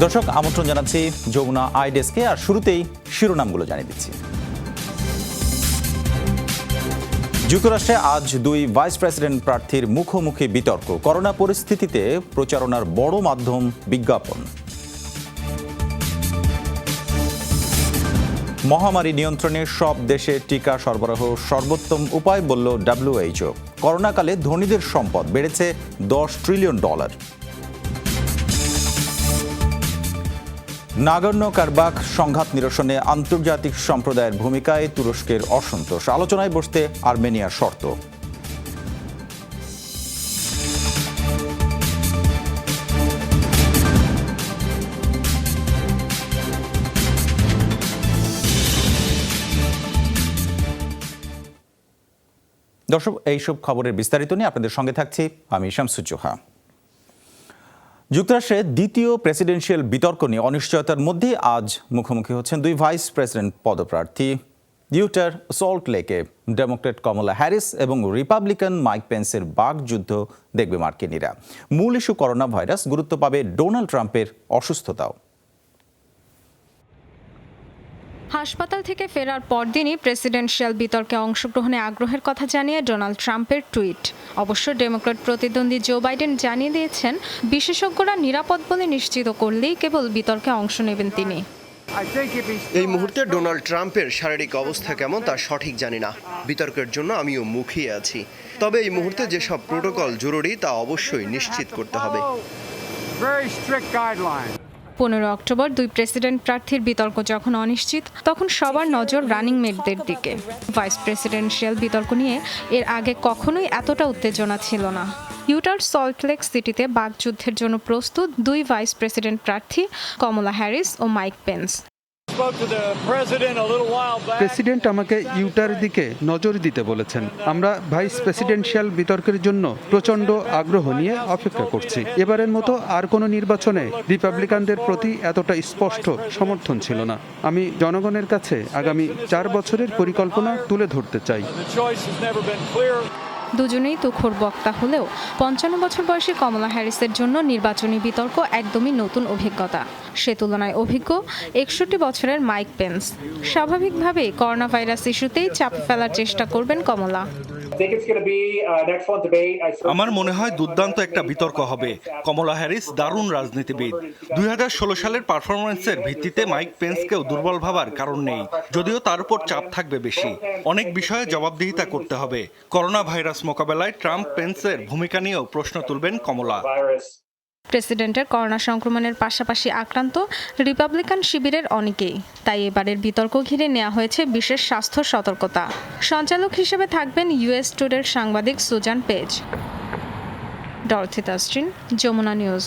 দর্শক, আমন্ত্রণ জানাচ্ছি যমুনা আই ডেস্কে। আর শুরুতেই শিরোনামগুলো জানিয়ে দিচ্ছি। যুক্তরাষ্ট্রে আজ দুই ভাইস প্রেসিডেন্ট প্রার্থীর মুখোমুখি বিতর্ক। করোনা পরিস্থিতিতে প্রচারণার বড় মাধ্যম বিজ্ঞাপন। মহামারী নিয়ন্ত্রণে সব দেশে টিকা সরবরাহ সর্বোত্তম উপায় বলল WHO। করোনাকালে ধনীদের সম্পদ বেড়েছে $10 ট্রিলিয়ন। নাগর্নো কারাবাখ সংঘাত নিরসনে আন্তর্জাতিক সম্প্রদায়ের ভূমিকায় তুরস্কের অসন্তোষ। আলোচনায় বসতে আর্মেনিয়ার শর্ত। দর্শক, এইসব খবরের বিস্তারিত নিয়ে আপনাদের সঙ্গে থাকছি আমি শামসুজ্জোহা। যুক্তরাষ্ট্রে দ্বিতীয় প্রেসিডেন্সিয়াল বিতর্ক নিয়ে অনিশ্চয়তার মধ্যে আজ মুখোমুখি হচ্ছেন দুই ভাইস প্রেসিডেন্ট পদপ্রার্থী। ইউটার সল্ট লেকে ডেমোক্রেট কমলা হ্যারিস এবং রিপাবলিকান মাইক পেন্সের বাকযুদ্ধ দেখবে মার্কিনীরা। মূল ইস্যু করোনা ভাইরাস, গুরুত্ব পাবে ডোনাল্ড ট্রাম্পের অসুস্থতাও। হাসপাতাল থেকে ফেরার পরদিনই প্রেসিডেন্সিয়াল বিতর্কে অংশগ্রহণে আগ্রহের কথা জানিয়ে ডোনাল্ড ট্রাম্পের টুইট। অবশ্য ডেমোক্র্যাট প্রতিদ্বন্দ্বী জো বাইডেন জানিয়ে দিয়েছেন, বিশেষজ্ঞরা নিরাপদ বলে নিশ্চিত করলেই কেবল বিতর্কে অংশ নেবেন তিনি। এই মুহূর্তে ডোনাল্ড ট্রাম্পের শারীরিক অবস্থা কেমন তা সঠিক জানি না। বিতর্কের জন্য আমিও মুখিয়ে আছি। তবে এই মুহূর্তে যেসব প্রোটোকল জরুরি তা অবশ্যই নিশ্চিত করতে হবে। 15 অক্টোবর দুই প্রেসিডেন্ট প্রার্থীর বিতর্ক যখন অনিশ্চিত, তখন সবার নজর রানিং মেটদের দিকে। ভাইস প্রেসিডেন্সিয়াল বিতর্ক নিয়ে এর আগে কখনোই এতটা উত্তেজনা ছিল না। ইউটার সল্ট লেক সিটিতে বাকযুদ্ধের জন্য প্রস্তুত দুই ভাইস প্রেসিডেন্ট প্রার্থী কমলা হ্যারিস ও মাইক পেন্স। প্রেসিডেন্ট আমাকে ইউটার দিকে নজর দিতে বলেছেন। আমরা ভাইস প্রেসিডেন্সিয়াল বিতর্কের জন্য প্রচণ্ড আগ্রহ নিয়ে অপেক্ষা করছি। এবারের মতো আর কোনো নির্বাচনে রিপাবলিকানদের প্রতি এতটা স্পষ্ট সমর্থন ছিল না। আমি জনগণের কাছে আগামী 4 বছরের পরিকল্পনা তুলে ধরতে চাই। দুজনেই তুখোড় বক্তা হলেও 55 বছর বয়সী কমলা হ্যারিসের জন্য নির্বাচনী বিতর্ক একদমই নতুন অভিজ্ঞতা। সে তুলনায় অভিজ্ঞ 61 বছরের মাইক পেন্স। স্বাভাবিকভাবেই করোনা ভাইরাস ইস্যুতেই চাপ ফেলার চেষ্টা করবেন কমলা। আমার মনে হয় দুর্দান্ত একটা বিতর্ক হবে। কমলা হ্যারিস দারুণ রাজনীতিবিদ। 2016 সালের পারফরমেন্সের ভিত্তিতে মাইক পেন্সকেও দুর্বল ভাবার কারণ নেই, যদিও তার উপর চাপ থাকবে বেশি। অনেক বিষয়ে জবাবদিহিতা করতে হবে। করোনা ভাইরাস মোকাবেলায় ট্রাম্প পেন্সের ভূমিকা নিয়েও প্রশ্ন তুলবেন কমলা। প্রেসিডেন্টের করোনা সংক্রমণের পাশাপাশি আক্রান্ত রিপাবলিকান শিবিরের অনেকেই, তাই এবারের বিতর্ক ঘিরে নেওয়া হয়েছে বিশেষ স্বাস্থ্য সতর্কতা। সঞ্চালক হিসেবে থাকবেন ইউএস টুডের সাংবাদিক Susan Page. Dorothy Tasrin, Jamuna News.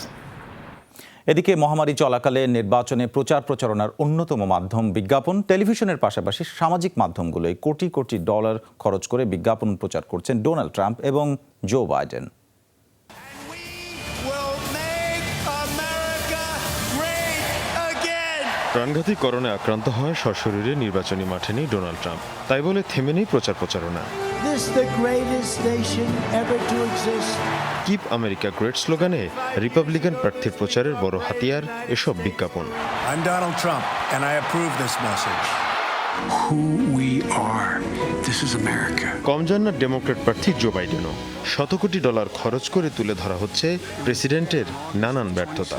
এদিকে মহামারী চলাকালে নির্বাচনে প্রচারণার অন্যতম মাধ্যম বিজ্ঞাপন। টেলিভিশনের পাশাপাশি সামাজিক মাধ্যমগুলোয় কোটি কোটি ডলার খরচ করে বিজ্ঞাপন প্রচার করছেন ডোনাল্ড ট্রাম্প এবং জো বাইডেন। প্রাণঘাতী করোনায় আক্রান্ত হয় সশরীরে নির্বাচনী মাঠে নেই ডোনাল্ড ট্রাম্প। তাই বলে থেমে নেই প্রচারণা। কিপ আমেরিকা গ্রেট স্লোগানে রিপাবলিকান প্রার্থীর প্রচারের বড় হাতিয়ার এসব বিজ্ঞাপন। কম যান না ডেমোক্রেট প্রার্থী জো বাইডেনও। $100 কোটি খরচ করে তুলে ধরা হচ্ছে প্রেসিডেন্টের নানান ব্যর্থতা।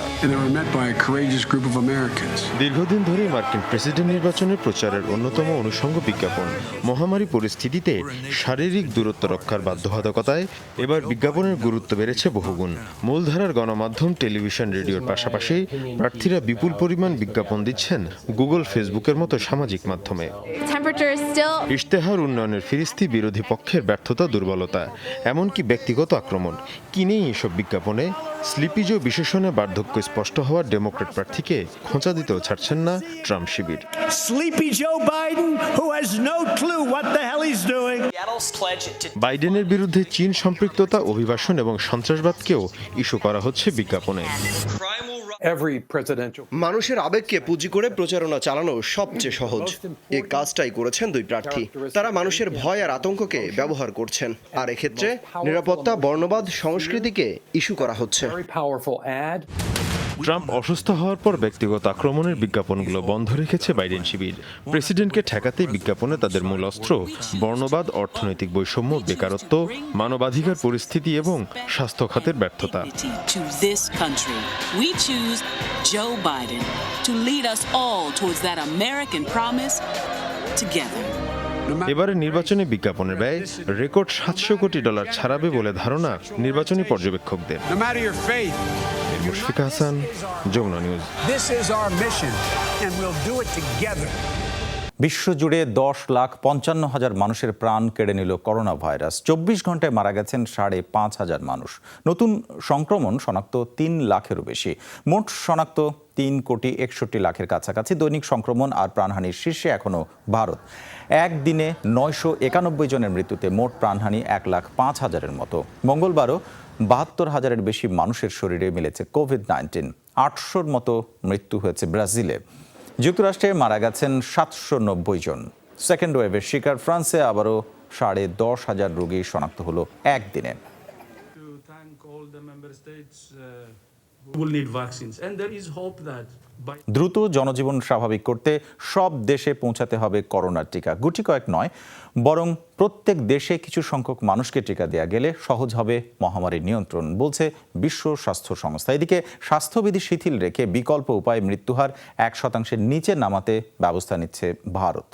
দীর্ঘদিন ধরে মার্কিন প্রেসিডেন্ট নির্বাচনের প্রচারের অন্যতম অনুষঙ্গ বিজ্ঞাপন। মহামারী পরিস্থিতিতে শারীরিক দূরত্ব রক্ষার বাধ্যবাধকতায় এবার বিজ্ঞাপনের গুরুত্ব বেড়েছে বহুগুণ। মূলধারার গণমাধ্যম টেলিভিশন, রেডিওর পাশাপাশি প্রার্থীরা বিপুল পরিমাণ বিজ্ঞাপন দিচ্ছেন গুগল, ফেসবুকের মতো সামাজিক মাধ্যমে। ইশতেহার উন্নয়নের ফিরিস্তি, বিরোধী পক্ষের ব্যর্থতা, দুর্বলতা, এমনকি ব্যক্তিগত আক্রমণ। কি নেই এসব বিজ্ঞাপনে? স্লিপি জো বিশেষণে বার্ধক্য স্পষ্ট হওয়ার ডেমোক্রেট প্রার্থীকে খোঁচা দিতেও ছাড়ছেন না ট্রাম্প শিবির। বাইডেনের বিরুদ্ধে চীন সম্পৃক্ততা, অভিবাসন এবং সন্ত্রাসবাদকেও ইস্যু করা হচ্ছে বিজ্ঞাপনে। মানুষের আবেগকে পুঁজি করে প্রচারণা চালানো সবচেয়ে সহজ। এই কাজটাই করেছেন দুই প্রার্থী। তারা মানুষের ভয় আর আতঙ্ককে ব্যবহার করছেন, আর এক্ষেত্রে নিরাপত্তা, বর্ণবাদ, সংস্কৃতিকে ইস্যু করা হচ্ছে। ট্রাম্প অসুস্থ হওয়ার পর ব্যক্তিগত আক্রমণের বিজ্ঞাপনগুলো বন্ধ রেখেছে বাইডেন শিবির। প্রেসিডেন্টকে ঠেকাতে বিজ্ঞাপনে তাদের মূল অস্ত্র বর্ণবাদ, অর্থনৈতিক বৈষম্য, বেকারত্ব, মানবাধিকার পরিস্থিতি এবং স্বাস্থ্য খাতের ব্যর্থতা। To this country, we choose Joe Biden to lead us all towards that American promise together. এবারের নির্বাচনে বিজ্ঞাপনের ব্যয় রেকর্ড $700 কোটি ছাড়াবে বলে ধারণা নির্বাচনী পর্যবেক্ষকদের। No matter your faith, Mushfiq Hasan, Jamuna News. this is our mission, and we'll do it together. বিশ্বজুড়ে 10,55,000 মানুষের প্রাণ কেড়ে নিল করোনা ভাইরাস। 24 ঘন্টায় মারা গেছেন 5,500 মানুষ। নতুন সংক্রমণ শনাক্ত 3 লাখেরও বেশি। মোট শনাক্ত 3,61,00,000 কাছাকাছি। দৈনিক সংক্রমণ আর প্রাণহানির শীর্ষে এখনও ভারত। একদিনে 991 জনের মৃত্যুতে মোট প্রাণহানি 1,05,000-এর মতো। মঙ্গলবারও 72,000-এর বেশি মানুষের শরীরে মিলেছে কোভিড-19। 800-র মতো মৃত্যু হয়েছে ব্রাজিলে। যুক্তরাষ্ট্রে মারা গেছেন 790 জন। সেকেন্ড ওয়েভের শিকার ফ্রান্সে আবারও 10,500 রোগী শনাক্ত হলো একদিনে। দ্রুত জনজীবন স্বাভাবিক করতে সব দেশে পৌঁছাতে হবে করোনার টিকা। গুটি কয়েক নয়, বরং প্রত্যেক দেশে কিছু সংখ্যক মানুষকে টিকা দেওয়া গেলে সহজ হবে মহামারীর নিয়ন্ত্রণ, বলছে বিশ্ব স্বাস্থ্য সংস্থা। এদিকে স্বাস্থ্যবিধি শিথিল রেখে বিকল্প উপায়ে মৃত্যুহার 1% নিচে নামাতে ব্যবস্থা নিচ্ছে ভারত।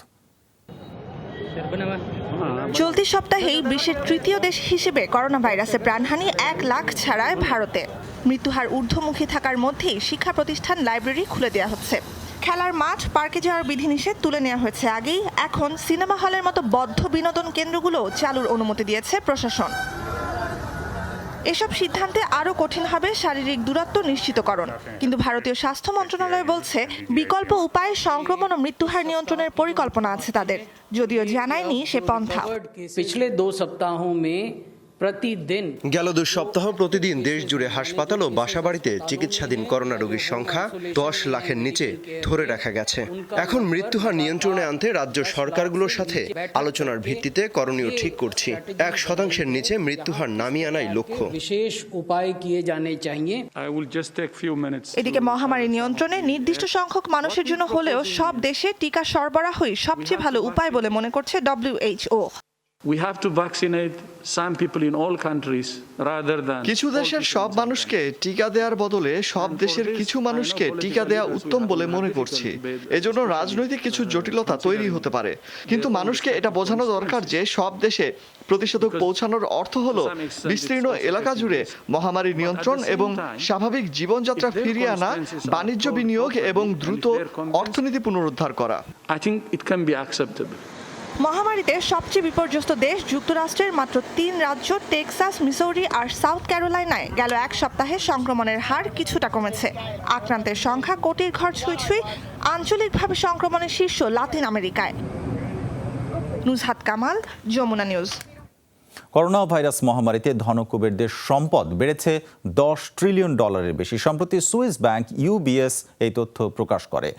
চলতি সপ্তাহেই বিশ্বের তৃতীয় দেশ হিসেবে করোনা ভাইরাসে প্রাণহানি 1 লাখ ছাড়ায় ভারতে। মৃত্যুহার ঊর্ধ্বমুখী থাকার মধ্যেই শিক্ষা প্রতিষ্ঠান, লাইব্রেরি খুলে দেওয়া হচ্ছে। খেলার মাঠ, পার্কে যাওয়ার বিধিনিষেধ তুলে নেওয়া হয়েছে আগেই। এখন সিনেমা হলের মতো বদ্ধ বিনোদন কেন্দ্রগুলো চালুর অনুমতি দিয়েছে প্রশাসন। এসব সিদ্ধান্তে আরও কঠিন হবে শারীরিক দূরত্ব নিশ্চিতকরণ। কিন্তু ভারতীয় স্বাস্থ্য মন্ত্রণালয় বলছে বিকল্প উপায়ে সংক্রমণ ও মৃত্যুহার নিয়ন্ত্রণের পরিকল্পনা আছে তাদের, যদিও জানায়নি সে পন্থা। पिछले 2 सप्ताहों में प्रतिदिन গেল 2 সপ্তাহ প্রতিদিন দেশ জুড়ে হাসপাতাল ও বাসাবাড়িতে চিকিৎসাধীন করোনা রোগীর সংখ্যা 10 লাখের নিচে ধরে রাখা গেছে। এখন মৃত্যুহার নিয়ন্ত্রণে আনতে রাজ্য সরকারগুলোর সাথে আলোচনার ভিত্তিতে করণীয় ঠিক করছি। 1% নিচে মৃত্যুহার নামিয়ে আনাই লক্ষ্য। विशेष उपाय किए जाने चाहिए। এদিকে মহামারী নিয়ন্ত্রণে নির্দিষ্ট সংখ্যক মানুষের জন্য হলেও সব দেশে টিকা সরবরাহই সবচেয়ে ভালো উপায় বলে মনে করছে WHO। কিছু দেশের সব মানুষকে টিকা দেওয়ার বদলে সব দেশের কিছু মানুষকে টিকা দেওয়া উত্তম বলে মনে করছি। এজন্য রাজনৈতিক কিছু জটিলতা তৈরি হতে পারে, কিন্তু মানুষকে এটা বোঝানো দরকার যে সব দেশে প্রতিষেধক পৌঁছানোর অর্থ হলো বিস্তীর্ণ এলাকা জুড়ে মহামারী নিয়ন্ত্রণ এবং স্বাভাবিক জীবনযাত্রা ফিরিয়ে আনা, বাণিজ্য বিনিয়োগ এবং দ্রুত অর্থনীতি পুনরুদ্ধার করা। মহামারীতে সবচেয়ে বিপর্যস্ত দেশ যুক্তরাষ্ট্রের মাত্র 3 রাজ্য টেক্সাস, মিসৌরি আর সাউথ ক্যারোলাইনায় গেল 1 সপ্তাহে সংক্রমণের হার কিছুটা কমেছে। আক্রান্তের সংখ্যা কোটির ঘর ছুঁই। আঞ্চলিকভাবে সংক্রমণের শীর্ষ লাতিন আমেরিকায়। Nuzhat Kamal, Jamuna News. Corona virus মহামারীতে ধনকুবেরদের সম্পদ বেড়েছে $10 ট্রিলিয়ন বেশি। সম্প্রতি সুইস ব্যাংক UBS এই তথ্য প্রকাশ করে।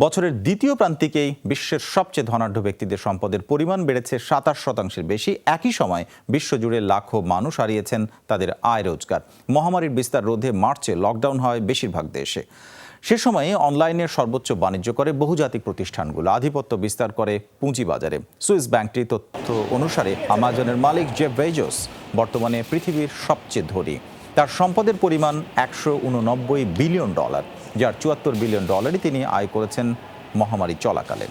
বছরের দ্বিতীয় প্রান্তিকেই বিশ্বের সবচেয়ে ধনাঢ্য ব্যক্তিদের সম্পদের পরিমাণ বেড়েছে 27% বেশি। একই সময় বিশ্বজুড়ে লাখো মানুষ হারিয়েছেন তাদের আয় রোজগার। মহামারীর বিস্তার রোধে মার্চে লকডাউন হয় বেশিরভাগ দেশে। সে সময়ে অনলাইনের সর্বোচ্চ বাণিজ্য করে বহুজাতিক প্রতিষ্ঠানগুলো, আধিপত্য বিস্তার করে পুঁজিবাজারে। সুইস ব্যাংকটির তথ্য অনুসারে আমাজনের মালিক জেফ বেজোস বর্তমানে পৃথিবীর সবচেয়ে ধনী। তার সম্পদের পরিমাণ $189 বিলিয়ন, যার $74 বিলিয়ন তিনি আয় করেছেন মহামারী চলাকালে।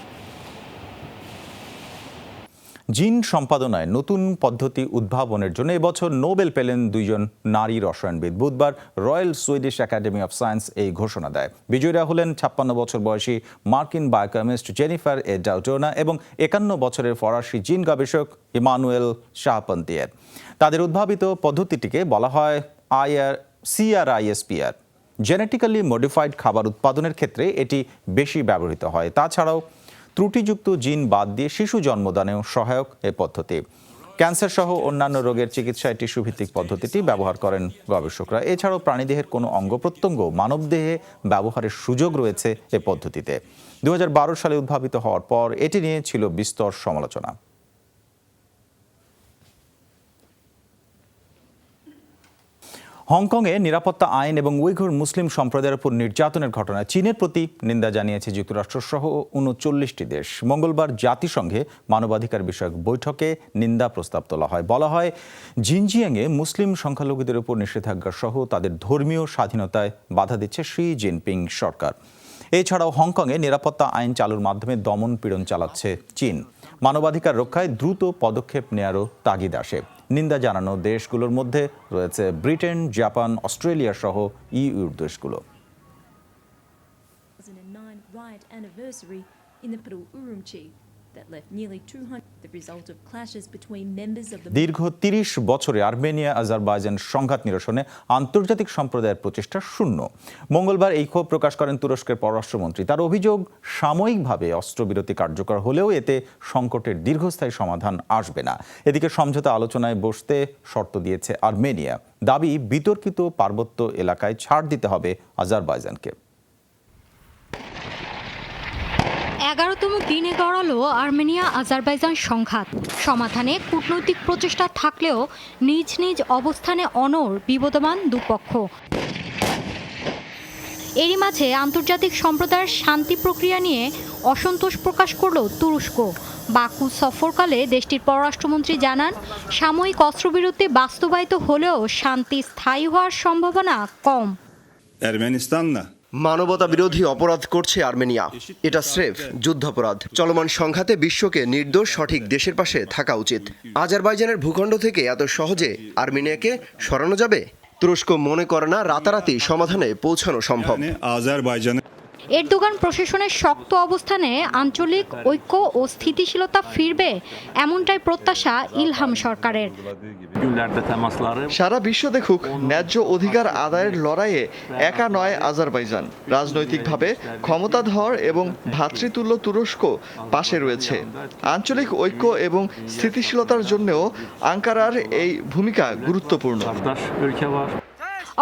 জিন সম্পাদনায় নতুন পদ্ধতি উদ্ভাবনের জন্য এবছর নোবেল পেলেন 2 জন নারী রসায়নবিদ। বুধবার royal Swedish academy of science এই ঘোষণা দেয়। বিজয়ীরা হলেন 56 বছর বয়সী মার্কিন বায়োকেমিস্ট জেনিফার এ ডাউটোনা এবং 51 বছরের ফরাসি জিন গবেষক ইমানুয়েল শাহপন্তিয়ের। তাদের উদ্ভাবিত পদ্ধতিটিকে বলা হয় CRISPR। জেনেটিক্যালি মডিফাইড খাবার উৎপাদনের ক্ষেত্রে এটি বেশি ব্যবহৃত হয়। তাছাড়াও ত্রুটিযুক্ত জিন বাদ দিয়ে শিশু জন্মদানেও সহায়ক এ পদ্ধতি। ক্যান্সার সহ অন্যান্য রোগের চিকিৎসায় টিস্যুভিত্তিক পদ্ধতিটি ব্যবহার করেন গবেষকরা। এছাড়াও প্রাণীদেহের কোনো অঙ্গ প্রত্যঙ্গ মানবদেহে ব্যবহারের সুযোগ রয়েছে এ পদ্ধতিতে। 2012 সালে উদ্ভাবিত হওয়ার পর এটি নিয়ে ছিল বিস্তর সমালোচনা। হংকংয়ে নিরাপত্তা আইন এবং উইঘুর মুসলিম সম্প্রদায়ের উপর নির্যাতনের ঘটনায় চীনের প্রতি নিন্দা জানিয়েছে যুক্তরাষ্ট্রসহ ৩৯টি দেশ। মঙ্গলবার জাতিসংঘে মানবাধিকার বিষয়ক বৈঠকে নিন্দা প্রস্তাব তোলা হয়। বলা হয়, জিনজিয়াংয়ে মুসলিম সংখ্যালঘুদের উপর নিষেধাজ্ঞা সহ তাদের ধর্মীয় স্বাধীনতায় বাধা দিচ্ছে শি জিনপিং সরকার। এছাড়াও হংকংয়ে নিরাপত্তা আইন চালুর মাধ্যমে দমন পীড়ন চালাচ্ছে চীন। মানবাধিকার রক্ষায় দ্রুত পদক্ষেপ নেয়ারও তাগিদ আসে। নিন্দা জানানো দেশগুলোর মধ্যে রয়েছে ব্রিটেন, জাপান, অস্ট্রেলিয়া সহ ইউর দেশগুলো। দীর্ঘ ৩০ বছরে আর্মেনিয়া আজারবাইজান সংঘাত নিরসনে আন্তর্জাতিক সম্প্রদায়ের প্রচেষ্টা শূন্য। মঙ্গলবার এই ক্ষোভ প্রকাশ করেন তুরস্কের পররাষ্ট্রমন্ত্রী। তার অভিযোগ, সাময়িকভাবে অস্ত্রবিরতি কার্যকর হলেও এতে সংকটের দীর্ঘস্থায়ী সমাধান আসবে না। এদিকে সমঝোতা আলোচনায় বসতে শর্ত দিয়েছে আর্মেনিয়া। দাবি, বিতর্কিত পার্বত্য এলাকায় ছাড় দিতে হবে আজারবাইজানকে। 11তম দিনে গড়ালো আর্মেনিয়া আজারবাইজান সংঘাত। সমাধানে কূটনৈতিক প্রচেষ্টা থাকলেও নিজ নিজ অবস্থানে অনড় বিবদমান দুপক্ষ। এরই মাঝে আন্তর্জাতিক সম্প্রদায়ের শান্তি প্রক্রিয়া নিয়ে অসন্তোষ প্রকাশ করল তুরস্ক। বাকু সফরকালে দেশটির পররাষ্ট্রমন্ত্রী জানান, সাময়িক অস্ত্রবিরতি বাস্তবায়িত হলেও শান্তি স্থায়ী হওয়ার সম্ভাবনা কম। মানবতা বিরোধী অপরাধ করছে আর্মেনিয়া। এটা স্রেফ যুদ্ধাপরাধ। চলমান সংঘাতে বিশ্বকে নির্দোষ সঠিক দেশের পাশে থাকা উচিত। আজারবাইজানের ভূখণ্ড থেকে এত সহজে আর্মেনিয়াকে সরানো যাবে? তুরস্ক মনে করে না রাতারাতি সমাধানে পৌঁছানো সম্ভব। এরদোগান প্রশাসনের শক্ত অবস্থানে আঞ্চলিক ঐক্য ও স্থিতিশীলতা ফিরবে, এমনটাই প্রত্যাশা ইলহাম সরকারের। সারা বিশ্ব দেখুক, ন্যায্য অধিকার আদায়ের লড়াইয়ে একা নয় আজারবাইজান। রাজনৈতিকভাবে ক্ষমতাধর এবং ভ্রাতৃতুল্য তুরস্ক পাশে রয়েছে। আঞ্চলিক ঐক্য এবং স্থিতিশীলতার জন্যও আঙ্কারার এই ভূমিকা গুরুত্বপূর্ণ।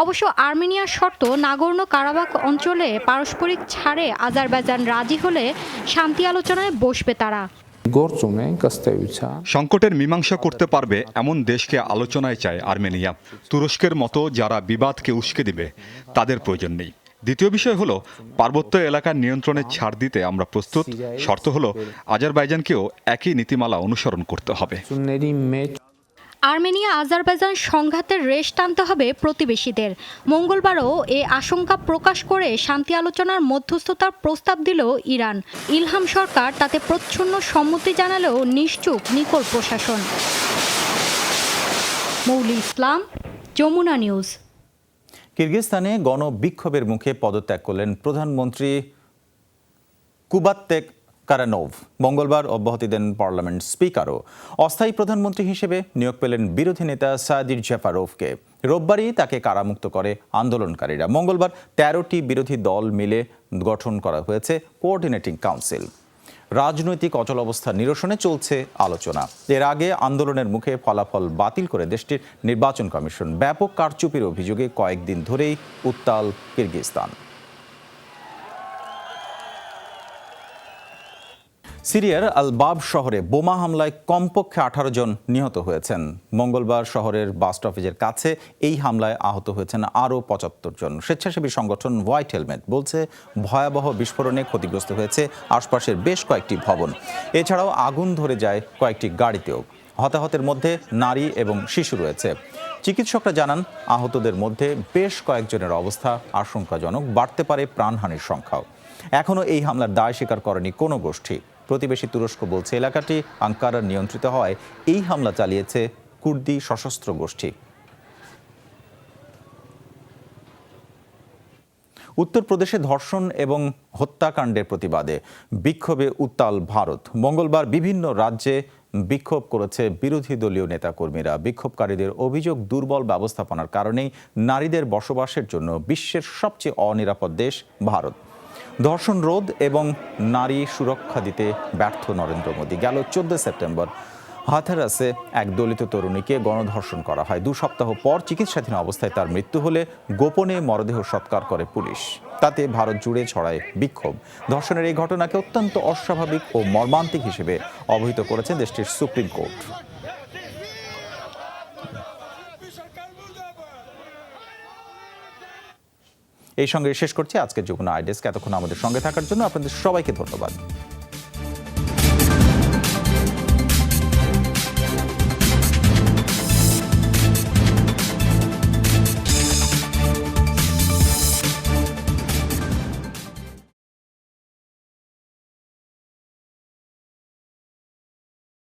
অবশ্য আর্মেনিয়ার শর্ত, নাগোর্নো কারাবাখ অঞ্চলে পারস্পরিক ছাড়ে আজারবাইজান রাজি হলে শান্তি আলোচনায় বসবে তারা। সংকটের মীমাংসা করতে পারবে এমন দেশকে আলোচনায় চায় আর্মেনিয়া। তুরস্কের মতো যারা বিবাদকে উস্কে দিবে তাদের প্রয়োজন নেই। দ্বিতীয় বিষয় হলো, পার্বত্য এলাকার নিয়ন্ত্রণে ছাড় দিতে আমরা প্রস্তুত। শর্ত হলো আজারবাইজানকেও একই নীতিমালা অনুসরণ করতে হবে। আর্মেনিয়া আজারবাইজান সংঘাতের রেশ টানতে হবে প্রতিবেশীদের। মঙ্গলবারও এ আশঙ্কা প্রকাশ করে শান্তি আলোচনার মধ্যস্থতার প্রস্তাব দিল ইরান। ইলহাম সরকার তাতে প্রচ্ছন্ন সম্মতি জানালেও নিশ্চুপ নিকোল প্রশাসন। মৌলি ইসলাম, যমুনা নিউজ। কিরগিজস্তানে গণবিক্ষোভের মুখে পদত্যাগ করলেন প্রধানমন্ত্রী কুবাত্তেক কারানোভ। মঙ্গলবার অব্যাহতি দেন পার্লামেন্ট স্পিকারও। অস্থায়ী প্রধানমন্ত্রী হিসেবে নিয়োগ পেলেন বিরোধী নেতা সাদির জাফারোভকে। রোববারই তাকে কারামুক্ত করে আন্দোলনকারীরা। মঙ্গলবার 13টি বিরোধী দল মিলে গঠন করা হয়েছে কোঅর্ডিনেটিং কাউন্সিল। রাজনৈতিক অচলাবস্থা নিরসনে চলছে আলোচনা। এর আগে আন্দোলনের মুখে ফলাফল বাতিল করে দেশটির নির্বাচন কমিশন। ব্যাপক কারচুপির অভিযোগে কয়েকদিন ধরেই উত্তাল কিরগিজস্তান। সিরিয়ার আল বাব শহরে বোমা হামলায় কমপক্ষে 18 জন নিহত হয়েছেন। মঙ্গলবার শহরের বাস স্টপেজের কাছে এই হামলায় আহত হয়েছেন আরও 75 জন। স্বেচ্ছাসেবী সংগঠন হোয়াইট হেলমেট বলছে, ভয়াবহ বিস্ফোরণে ক্ষতিগ্রস্ত হয়েছে আশপাশের বেশ কয়েকটি ভবন। এছাড়াও আগুন ধরে যায় কয়েকটি গাড়িতেও। হতাহতের মধ্যে নারী এবং শিশু রয়েছে। চিকিৎসকরা জানান, আহতদের মধ্যে বেশ কয়েকজনের অবস্থা আশঙ্কাজনক। বাড়তে পারে প্রাণহানির সংখ্যাও। এখনও এই হামলার দায় স্বীকার করেনি কোনো গোষ্ঠী। প্রতিবেশী তুরস্ক বলছে, এলাকাটি আঙ্কারার নিয়ন্ত্রিত হয় এই হামলা চালিয়েছে কুর্দি সশস্ত্র গোষ্ঠী। উত্তরপ্রদেশে ধর্ষণ এবং হত্যাকাণ্ডের প্রতিবাদে বিক্ষোভে উত্তাল ভারত। মঙ্গলবার বিভিন্ন রাজ্যে বিক্ষোভ করেছে বিরোধী দলীয় নেতাকর্মীরা। বিক্ষোভকারীদের অভিযোগ, দুর্বল ব্যবস্থাপনার কারণেই নারীদের বসবাসের জন্য বিশ্বের সবচেয়ে অনিরাপদ দেশ ভারত। ধর্ষণ রোধ এবং নারী সুরক্ষা দিতে ব্যর্থ নরেন্দ্র মোদী। গেল 14 সেপ্টেম্বর হাথেরাসে এক দলিত তরুণীকে গণধর্ষণ করা হয়। 2 সপ্তাহ পর চিকিৎসাধীন অবস্থায় তার মৃত্যু হলে গোপনে মরদেহ সৎকার করে পুলিশ। তাতে ভারত জুড়ে ছড়ায় বিক্ষোভ। ধর্ষণের এই ঘটনাকে অত্যন্ত অস্বাভাবিক ও মর্মান্তিক হিসেবে অভিহিত করেছে দেশটির সুপ্রিম কোর্ট। এই সঙ্গে শেষ করছি আজকের যুগ্ম আইডেস্ক। এতক্ষণ আমাদের সঙ্গে থাকার জন্য আপনাদের সবাইকে ধন্যবাদ।